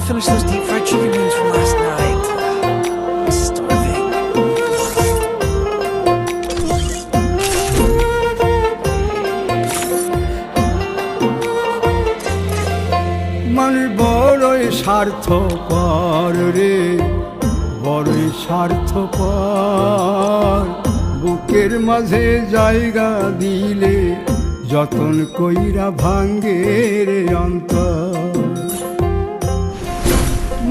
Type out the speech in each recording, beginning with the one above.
finish those deep fried chicken wings from last night. I'm starving. মানুষ বড়ই স্বার্থপর রে, বড়ই স্বার্থপর। বুকের মাঝে জায়গা দিলে যতন কইরা ভাঙ্গে রে অন্তর।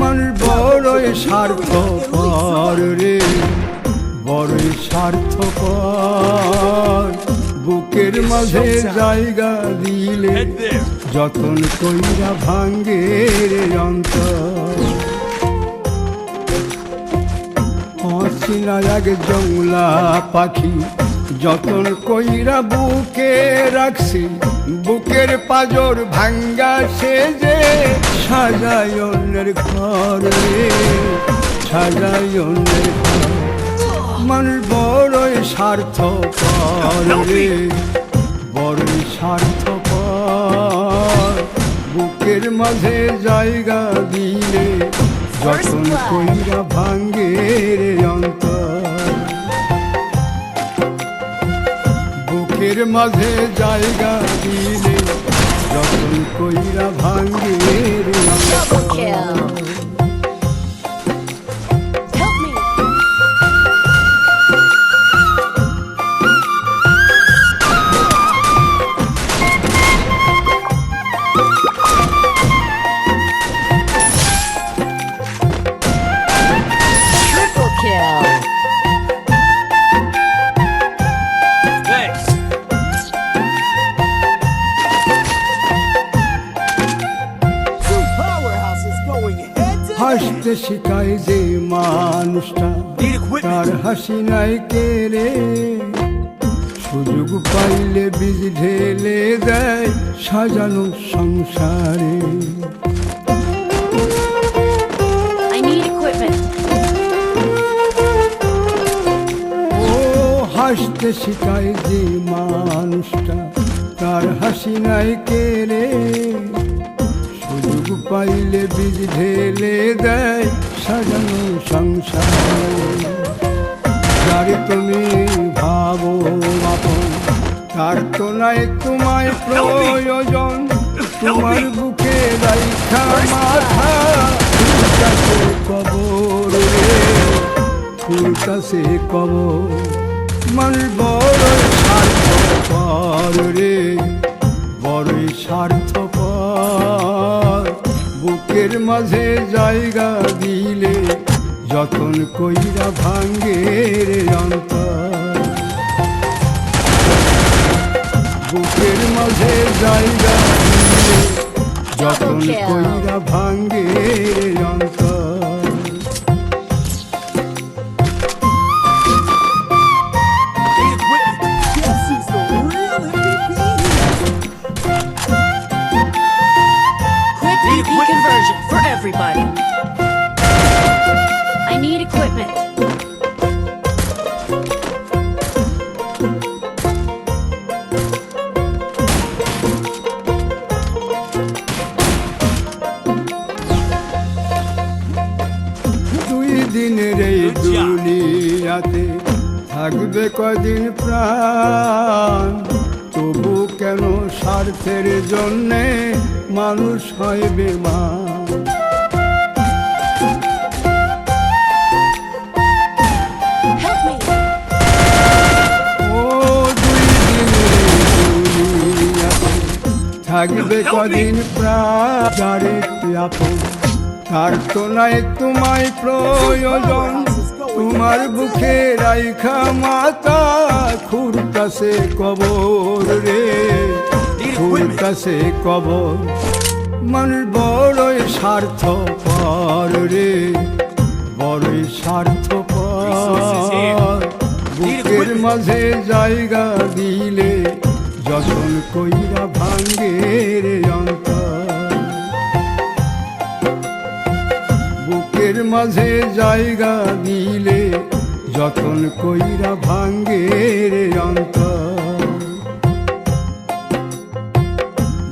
মানুষ বড়ই স্বার্থপর রে, বড়ই স্বার্থপর। বুকের মাঝে জায়গা দিলে যতন কইরা ভাঙ্গে রে অন্তর। অচিনা এক জংলা পাখি যতন কইরা বুকে রাখছি, বুকের পাজর ভাঙ্গা সেজে সাজায় অন্যের ঘর রে, সাজায় অন্যের ঘর। মানুষ বড়ই স্বার্থপর রে, বড়ই স্বার্থপর। বুকের মাঝে জায়গা দিলে যতন কইরা ভাঙ্গে রে অন্তর। বুকের মাঝে জায়গা দিলে যতন কইরা ভাঙ্গে রে অন্তর। হাসতে শিখায় যে মানুষটা, তার হাসি নাই কেড়ে। সুযোগ পাইলে বীজ ঢেলে দেয় সাজানো সংসারে। ও হাসতে শিখায় যে মানুষটা, তার হাসি নাই কেড়ে। সুযোগ পাইলে বীজ ঢেলে দেয় সাজানো সংসার। যারে তুমি ভাবো আপন, তার তো নাই তোমায় প্রয়োজন। তোমার বুকে রাইখা মাথা ফুলতাছে কবর রে, ফুলতাছে কবর। মানুষ বড়ই স্বার্থপর রে, বড়ই স্বার্থপর। বুকের মাঝে জায়গা দিলে যতন কইরা ভাঙ্গে রে অন্তর। বুকের মাঝে জায়গা দিলে যতন কইরা ভাঙ্গে রে অন্তর। Conversion for everybody. I need equipment. দুই দিনের এই দুনিয়াতে থাকবে কদিন প্রাণ, তবু কেন স্বার্থের জন্যে মানুষ হয় বেমান। ও দুই দিনের দুনিয়াতে থাকবে কদিন প্রাণ, যারে আপন তার তো নাই তোমায় প্রয়োজন। তোমার বুকে রাইখা মাতা খুঁড়তাছে কবর রে, খুঁড়তাছে কবর। মানুষ বড়ই স্বার্থপর রে, বড়ই স্বার্থপর। বুকের মাঝে জায়গা দিলে যতন কইরা ভাঙ্গে রে অন্তর। বুকের মাঝে জায়গা দিলে যতন কইরা ভাঙ্গে রে অন্তর।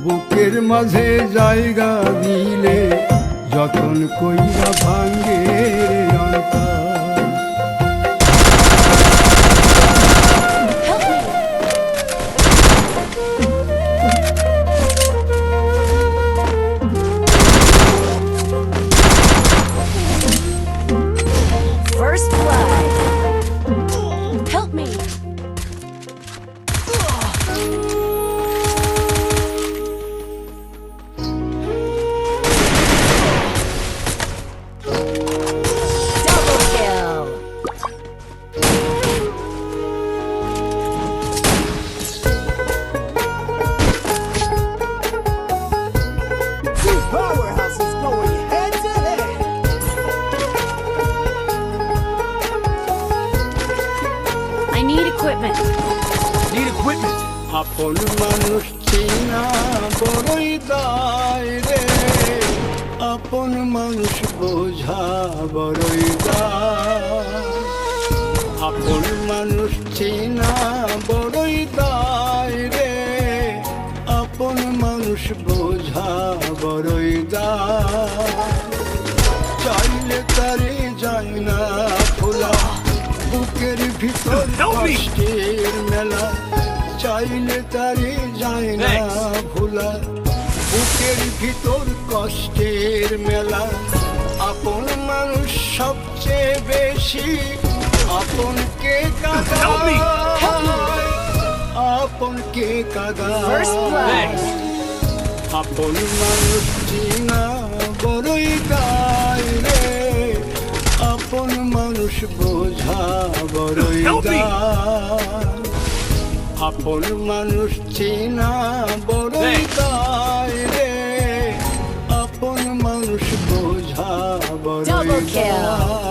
বুকের মাঝে জায়গা দিলে যতন কইরা ভাঙ্গে রে অন্তর। Help me! First blood. Help me! Double kill! Two powerhouses going head to head. I need equipment. Need equipment. আপন মানুষ চিনা বড়ই দায় রে, আপন মানুষ বোঝা বড়ই দায়। আপন মানুষ চিনা বড়ই দায় রে, আপন মানুষ বোঝা বড়ই দায়। চাইলে তারে যায় না খোলা, বুকের ভিতর কষ্টের মেলা। চাইলে তারে যায় না ভোলা, বুকের ভিতর কষ্টের মেলা। আপন মানুষ সবচেয়ে বেশি আপনকে কাঁদায়, আপনকে First blood. কাঁদায়। আপন মানুষ চিনা বড়ই দায় রে, আপন মানুষ বোঝা বড়ই দায়। আপন মানুষ চিনা বড়ই দায় রে, আপন মানুষ বোঝা বড়ই Double kill. দায়।